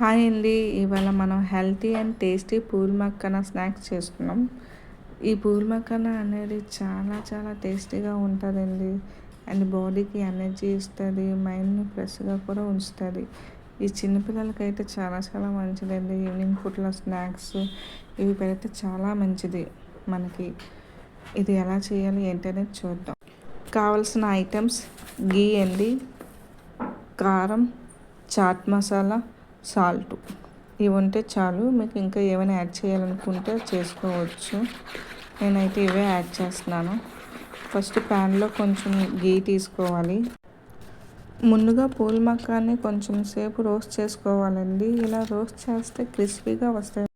Hi అండి. ఇవాళ మనం healthy and tasty pool Makkana snacks చేసుకున్నాం. ఈ పూల్ మక్కన అనేది చాలా చాలా టేస్టీగా ఉంటుందండి. అండ్ బాడీకి ఎనర్జీ ఇస్తుంది, మైండ్ని ఫ్రెష్గా కూడా ఉంచుతుంది. ఈ చిన్నపిల్లలకైతే చాలా చాలా మంచిదండి. ఈవినింగ్ పూట్ల స్నాక్స్ ఇవి పెడితే చాలా మంచిది మనకి. ఇది ఎలా చేయాలి ఏంటనేది చూద్దాం. కావలసిన ఐటమ్స్ గీ అండి, కారం, చాట్ మసాలా, సాల్ట్. ఇవి ఉంటే చాలు. మీకు ఇంకా ఏమైనా యాడ్ చేయాలనుకుంటే చేసుకోవచ్చు. నేనైతే ఇవే యాడ్ చేస్తున్నాను. ఫస్ట్ ప్యాన్లో కొంచెం గీ తీసుకోవాలి. ముందుగా పూల్ మక్కాని కొంచెం సేపు రోస్ట్ చేసుకోవాలండి. ఇలా రోస్ట్ చేస్తే క్రిస్పీగా వస్తాయి.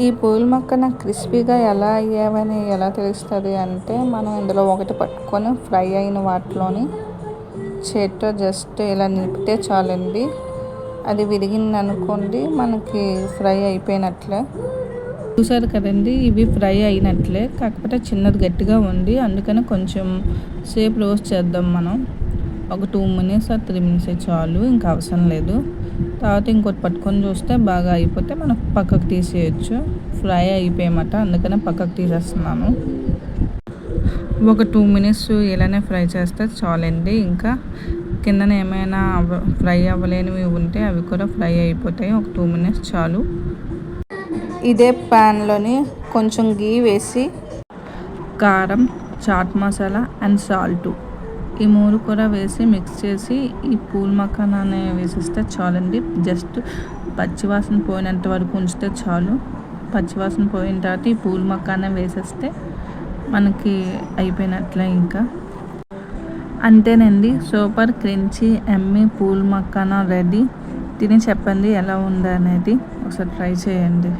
ఈ పూల్ మక్కన క్రిస్పీగా ఎలా తెలుస్తుంది అంటే, మనం ఇందులో ఒకటి పట్టుకొని ఫ్రై అయిన వాటిలోని చేత్తో జస్ట్ ఇలా నిలిపితే చాలండి. అది విరిగింది అనుకోండి, మనకి ఫ్రై అయిపోయినట్లే. చూసారు కదండి, ఇవి ఫ్రై అయినట్లే. కాకపోతే చిన్నది గట్టిగా ఉంది, అందుకని కొంచెం సేపు రోస్ట్ చేద్దాం. మనం ఒక 2 minutes or 3 minutes చాలు, ఇంకా అవసరం లేదు. తర్వాత ఇంకోటి పట్టుకొని చూస్తే బాగా అయిపోతే మనం పక్కకు తీసేయచ్చు. ఫ్రై అయిపోయామట, అందుకనే పక్కకు తీసేస్తున్నాను. ఒక 2 minutes ఇలానే ఫ్రై చేస్తే చాలండి. ఇంకా కిందన ఏమైనా ఫ్రై అవ్వలేనివి ఉంటే అవి కూడా ఫ్రై అయిపోతాయి. ఒక 2 minutes చాలు. ఇదే ప్యాన్లోని కొంచెం గీ వేసి కారం, చాట్ మసాలా అండ్ సాల్ట్ ఈ 3 కూడా వేసి మిక్స్ చేసి ఈ పూల్ మక్కనే వేసేస్తే చాలండి. జస్ట్ పచ్చివాసన పోయినంత వరకు ఉంచితే చాలు. పచ్చివాసన పోయిన తర్వాత ఈ పూల్ మక్కనే వేసేస్తే మనకి అయిపోయినట్లే. ఇంకా అంతేనండి. Super crunchy Emmy pool Makkana ready. తిని చెప్పండి ఎలా ఉందనేది. ఒకసారి ట్రై చేయండి.